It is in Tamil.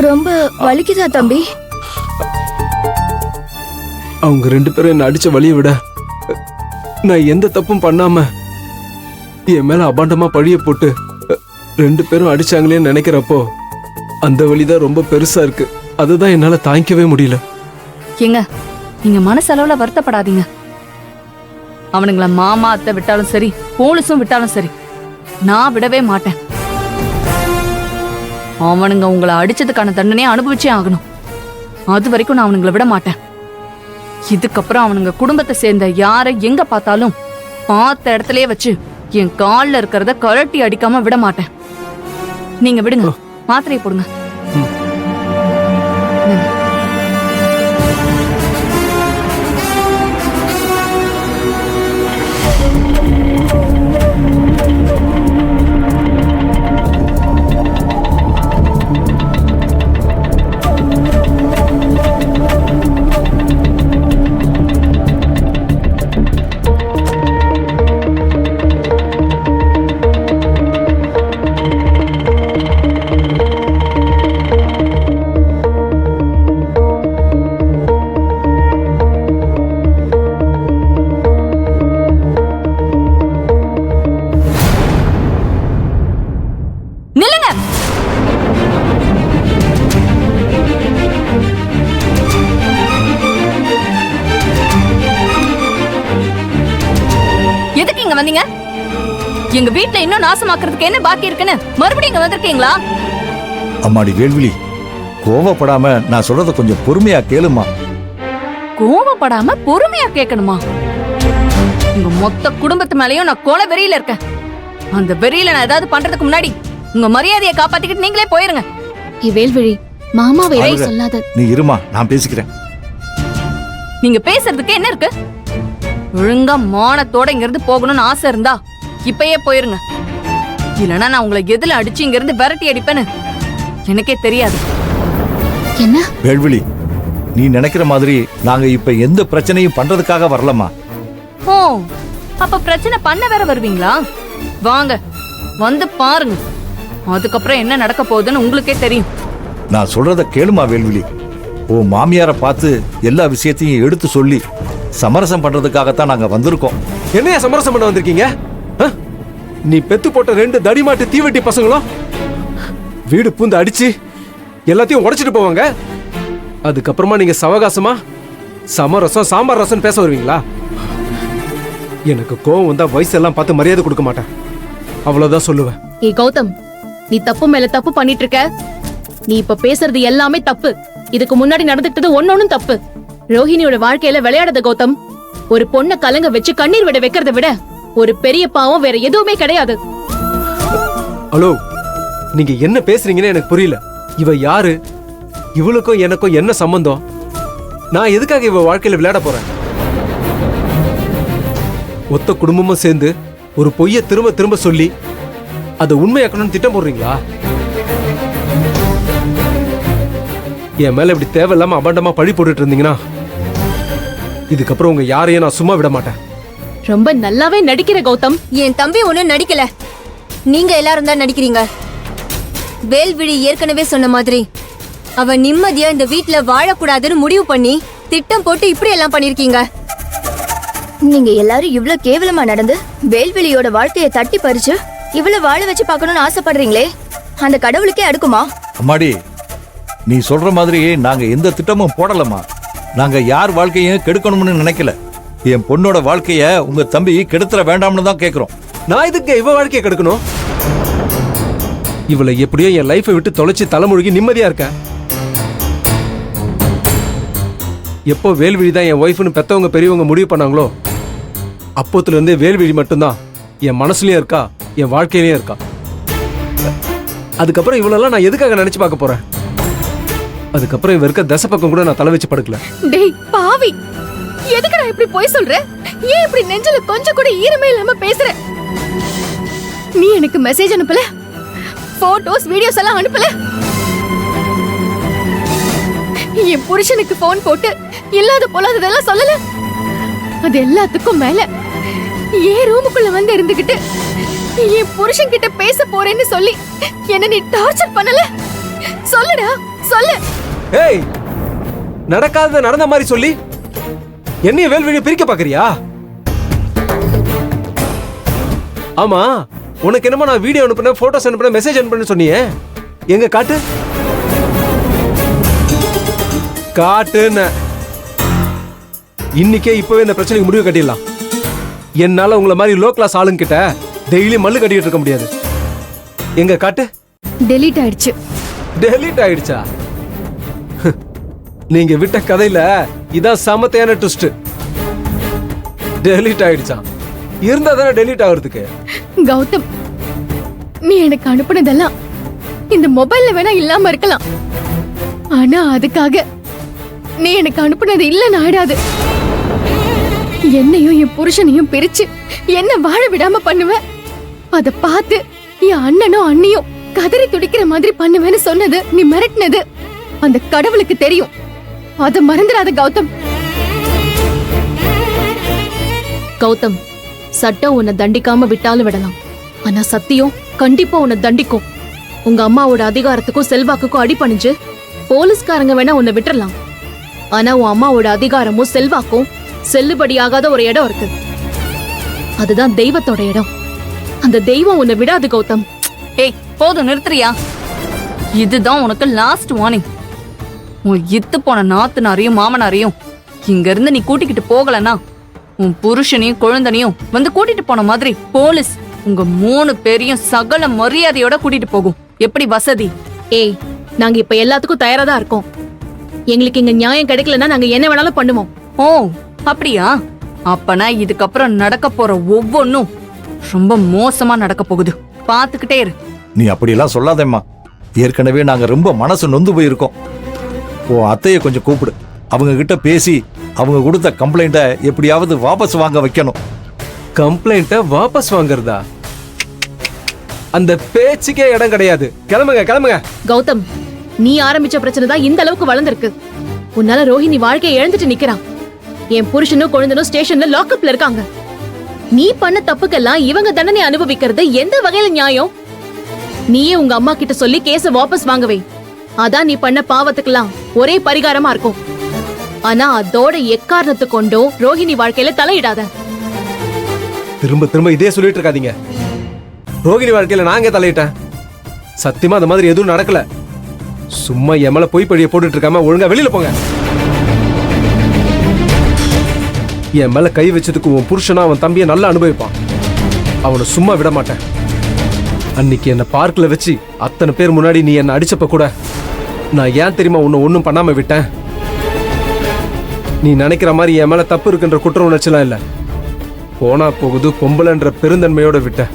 ரொம்ப வலிக்குதா தம்பி? அவங்க 2 பேரும் என்ன அடிச்ச வலியை விட நான் எந்த தப்பும் பண்ணாம என் மேல அபாண்டமா பழிய போட்டு 2 பேரும் அடிச்சாங்களேன்னு நினைக்கிறப்போ அந்த வலிதான் ரொம்ப பெருசா இருக்கு. அதுதான் என்னால தாங்கிக்கவே முடியல. ஏங்க, நீங்க மனசளவுல வருத்தப்படாதீங்க. அவனுங்கள மாமா அத்தை விட்டாலும் சரி, போலீஸும் விட்டாலும் சரி, நான் விடவே மாட்டேன். அவனுங்க உங்களை அடிச்சதுக்கான தண்டனையை அனுபவிச்சே ஆகணும். அது வரைக்கும் நான் அவனுங்களை விட மாட்டேன். இதுக்கப்புறம் அவனுங்க குடும்பத்தை சேர்ந்த யாரை எங்க பார்த்தாலும் பார்த்த இடத்துலயே வச்சு என் கால்ல இருக்கிறத கழட்டி அடிக்காம விட மாட்டேன். நீங்க விடுங்க, மாத்திரையை போடுங்க. வந்தீங்க? எங்க வீட்ல இன்னும் நாசமாக்குறதுக்கு என்ன பாக்கி இருக்குன்னு மறுபடியும் இங்க வந்திருக்கீங்களா? அம்மாடி வேல்விழி, கோவப்படாம நான் சொல்றத கொஞ்சம் பொறுமையா கேளுமா. கோவப்படாம பொறுமையா கேட்கணுமா? உங்க மொத்த குடும்பத்து மேலயும் நான் கொலை வெறியில இருக்கேன். அந்த வெறியில நான் ஏதாவது பண்றதுக்கு முன்னாடி உங்க மரியாதையை காப்பாத்திக்கிட்டு நீங்களே போயிருங்க. வேல்விழி, மாமாவை சொல்லாத. நீ இருமா, நான் பேசிக்கிறேன். நீங்க பேசுறதுக்கு என்ன இருக்கு? ஒழுங்கா மானத்தோட இங்க இருந்து போகணும்னு ஆசை இருந்தா இப்பயே போயிருங்க. இல்லனா நான் உங்களை எதுல அடிச்சு இங்க இருந்து விரட்டி அடிப்பேன்னு எனக்கே தெரியாது. என்ன வேல்விழி, நீ நினைக்கிற மாதிரி நாங்க இப்ப எந்த பிரச்சனையும் பண்றதுக்காக வரலமா. ஓ, அப்ப பிரச்சனை பண்ண வேற வருவீங்களா? வாங்க, வந்து பாருங்க. அதுக்கப்புறம் என்ன நடக்க போகுதுன்னு உங்களுக்கே தெரியும். நான் சொல்றத கேளுமா வேல்விழி. ஓ மாமியார பார்த்து எல்லா விஷயத்தையும் எடுத்து சொல்லி சமரசம் பண்றதுக்காகத்தான் நாங்க வந்திருக்கோம். என்னையா சமரசம் பண்ண வந்திருக்கீங்க? நீ பெத்து போட்ட 2 தடிமாட்டு தீவெட்டி பசங்களும் வீடு பூந்து அடிச்சு எல்லாத்தையும் உடைச்சிட்டு போவாங்க. அதுக்கப்புறமா நீங்க சவகாசமா சமரசம் சாம்பார் ரசம் பேச வருவீங்களா? எனக்கு கோவம் வந்தா வயசெல்லாம் பார்த்து மரியாதை கொடுக்க மாட்டேன். அவ்வளவுதான் சொல்லுவேன். ஏய் கௌதம், நீ தப்பு மேல தப்பு பண்ணிட்டு இருக்க. நீ இப்ப பேசுறது எல்லாமே தப்பு. இதுக்கு முன்னாடி நடந்துட்டது ஒன்னொன்னும் தப்பு. ரோஹிணியோட வாழ்க்கையில விளையாடாத கௌதம். ஒரு பொண்ணை கலங்க வச்சு கண்ணீர் விட வைக்கிறத விட ஒரு பெரிய பாவம் வேற எதுவுமே கிடையாது. ஹலோ, நீங்க என்ன பேசுறீங்கன்னு எனக்கு புரியல. இவ யாரு? இவளுக்கும் எனக்கும் என்ன சம்பந்தம்? நான் எதுக்காக இவ வாழ்க்கையில விளையாட போறேன்? ஒத்த குடும்பமும் சேர்ந்து ஒரு பொய்ய திரும்ப திரும்ப சொல்லி அதை உண்மையாக்கணும்னு திட்டம் போடுறீங்களா? என் மேல இப்படி தேவையில்லாம அபாண்டமா பழி போட்டுட்டு இருந்தீங்கன்னா இதுக்கப்புறம் உங்க யாரையும் நான் சும்மா விட மாட்டேன். ரொம்ப நல்லாவே நடிக்கிற கௌதம். என் தம்பி ஒன்னும் நடிக்கல, நீங்க எல்லாரும் தான் நடிக்கிறீங்க. வேல்விழி ஏற்கனவே சொன்ன மாதிரி அவ நிம்மதியா இந்த வீட்ல வாழக்கூடாதுன்னு முடிவு பண்ணி திட்டம் போட்டு இப்படி எல்லாம் பண்ணிருக்கீங்க. நீங்க எல்லாரும் இவ்ளோ கேவலமா நடந்து வேல்விழியோட வாழ்க்கையை தட்டி பறிச்சு இவ்வளவு வாழ வச்சு பார்க்கணும்னு ஆசைப்படுறீங்களே, அந்த கடவுளுக்கே அடுக்குமா? அம்மாடி, நீ சொல்ற மாதிரி நாங்க எந்த திட்டமும் போடலமா. நாங்க யார் வாழ்க்கையும் கெடுக்கணும்னு நினைக்கல. என் பொண்ணோட வாழ்க்கைய உங்க தம்பி கெடுத்துற வேண்டாம்னு தான் கேக்குறோம். நான் இதுக்கு இவ வாழ்க்கையை கெடுக்கணும்? இவளை எப்படியோ என் லைஃபை விட்டு தொலைச்சு தலைமுழுகி நிம்மதியா இருக்க. எப்போ வேல்விழி தான் என் ஒய்ஃப்னு பெத்தவங்க பெரியவங்க முடிவு பண்ணாங்களோ அப்போத்துல இருந்தே வேல்விழி மட்டும்தான் என் மனசுலயும் இருக்கா, என் வாழ்க்கையிலயும் இருக்கா. அதுக்கப்புறம் இவளெல்லாம் நான் எதுக்காக நினைச்சு பார்க்க போறேன்? அதுக்கப்புறம் இவ இருக்க தசை பக்கம் கூட நான் தலை வச்சு படுக்கல. டேய் பாவி, எதுக்குடா இப்படி போய் சொல்ற? ஏன் இப்படி நெஞ்சல கொஞ்சம் கூட ஈரமே இல்லாம பேசுற? நீ எனக்கு மெசேஜ் அனுப்பல, போட்டோஸ் வீடியோஸ் எல்லாம் அனுப்பல. என் புருஷனுக்கு போன் போட்டு இல்லாத போலாததெல்லாம் சொல்லல. அது எல்லாத்துக்கும் மேல ஏன் ரூமுக்குள்ள வந்து இருந்துகிட்டு என் புருஷன் கிட்ட பேச போறேன்னு சொல்லி என்ன நீ டார்ச்சர் பண்ணல? சொல்லுடா, சொல்லு. ஏய், நடக்காதத நடந்த மாதிரி சொல்லி என்னைய வேல்விழியை பிரிக்க பாக்குறியா? ஆமா, உனக்கு என்னமா நான் வீடியோ அனுப்புனேன், போட்டோஸ் அனுப்புனேன், மெசேஜ் அனுப்புனேன்னு சொன்னியே, எங்க காட்டு காட்டுன்னு. இன்னைக்கே இப்பவே இந்த பிரச்சனைக்கு முடிவு கட்டிடலாம். என்னால உங்களை மாதிரி லோ கிளாஸ் ஆளுங்க கிட்ட டெய்லி மல்லு கட்டிட்டு இருக்க முடியாது. எங்க காட்டு. டெலீட் ஆயிடுச்சு. டெலீட் ஆயிடுச்சா? நீங்க விட்ட கதையில இதான் சமத்தையான ட்விஸ்ட். டெலீட் ஆயிடுச்சா? இருந்தா தானே டெலீட் ஆகுறதுக்கு. கௌதம், நீ எனக்கு அனுப்புனதெல்லாம் இந்த மொபைல்ல வேணா இல்லாம இருக்கலாம், ஆனா அதுக்காக நீ எனக்கு அனுப்புனது இல்லன்னு ஆயிடாது. என்னையும் என் புருஷனையும் பிரிச்சு என்ன வாழ விடாம பண்ணுவ. அத பார்த்து என் அண்ணனும் அண்ணியும் கதறி துடிக்கிற மாதிரி பண்ணுவேன்னு சொன்னது, நீ மிரட்டினது அந்த கடவுளுக்கு தெரியும். அத மறந்துடாத கௌதம். கௌதம், சட்டம் உன்னை தண்டிக்காம விட்டாலும் விடலாம், ஆனா சத்தியம் கண்டிப்பா உன்னை தண்டிக்கும். உங்க அம்மாவோட அதிகாரத்துக்கும் செல்வாக்குக்கும் அடிபணிஞ்சு போலீஸ்காரங்க வேணா உன்னை விட்டுறலாம், ஆனா உன் அம்மாவோட அதிகாரமும் செல்வாக்கும் செல்லுபடியாகாத ஒரு இடம் இருக்கு. அதுதான் தெய்வத்தோட இடம். அந்த தெய்வம் உன்னை விடாது கௌதம். ஏய், போதும், நிறுத்துறியா? இதுதான் உனக்கு லாஸ்ட் வார்னிங். உன் இத்து போன நாத்தனாரையும் மாமனாரையும் இங்க இருந்து நீ கூட்டிக்கிட்டு போகலன்னா உன் புருஷனையும் குழந்தனையும் வந்து கூட்டிட்டு போன மாதிரி போலீஸ் உங்க 3 பேரையும் சகல மரியாதையோட கூட்டிட்டு போகும். எப்படி வசதி? ஏய், நாங்க இப்ப எல்லாத்துக்கும் தயாரா தான் இருக்கோம். எங்களுக்கு இங்க நியாயம் கிடைக்கலன்னா நாங்க என்ன வேணாலும் பண்ணுவோம். ஓ, அப்படியா? அப்பனா இதுக்கப்புறம் நடக்க போற ஒவ்வொன்னும் ரொம்ப மோசமா நடக்க போகுது. பாத்துக்கிட்டே இரு. நீ அப்படியெல்லாம் சொல்லாதேம்மா. ஏற்கனவே நாங்க ரொம்ப மனசு நொந்து போயிருக்கோம். உன் அத்தையை கொஞ்சம் கூப்பிடு. அவங்க கிட்ட பேசி அவங்க கொடுத்த கம்ப்ளைண்ட்டை எப்படியாவது வாபஸ் வாங்க வைக்கணும். கம்ப்ளைண்ட்டை வாபஸ் வாங்குறதா? அந்த பேச்சுக்கே இடம் கிடையாது. கிளம்புங்க கிளம்புங்க. கௌதம், நீ ஆரம்பிச்ச பிரச்சனை தான் இந்த அளவுக்கு வளர்ந்திருக்கு. உன்னால ரோஹிணி வாழ்க்கையை இழந்துட்டு நிக்கிறான். என் புருஷனும் குழந்தனும் ஸ்டேஷன்ல லாக்அப்ல இருக்காங்க. நீ பண்ண தப்புக்கெல்லாம் இவங்க தண்டனை அனுபவிக்கிறது எந்த வகையில நியாயம்? நீயே உங்க அம்மா கிட்ட சொல்லி கேஸ வாபஸ் வாங்கவே. அதான் நீ பண்ண பாவத்துக்கெல்லாம் ஒரே பரிகாரமா இருக்கும். ஆனா அதோட எக்காரணத்தை கொண்டும் ரோஹிணி வாழ்க்கையில தலையிடாத. திரும்ப திரும்ப இதே சொல்லிட்டு இருக்காதீங்க. ரோகிணி வாழ்க்கையில நாங்க தலையிட்டேன். சத்தியமா அந்த மாதிரி எதுவும் நடக்கல. சும்மா என் மேல பொய் பழிய போட்டுட்டு இருக்காம ஒழுங்கா வெளியில போங்க. என் மேல கை வச்சதுக்கு உன் புருஷனா அவன் தம்பியை நல்லா அனுபவிப்பான். அவனை சும்மா விட மாட்டேன். அன்னைக்கு என்ன பார்க்ல வச்சு அத்தனை பேர் முன்னாடி நீ என்ன அடிச்சப்ப கூட நான் ஏன் தெரியுமா உன்னை ஒன்னும் பண்ணாம விட்டேன்? நீ நினைக்கிற மாதிரி என் மேல தப்பு இருக்குன்ற குற்ற உணர்ச்சிலாம் இல்ல. போனா போகுது பொம்பளைன்ற பெருந்தன்மையோட விட்டேன்.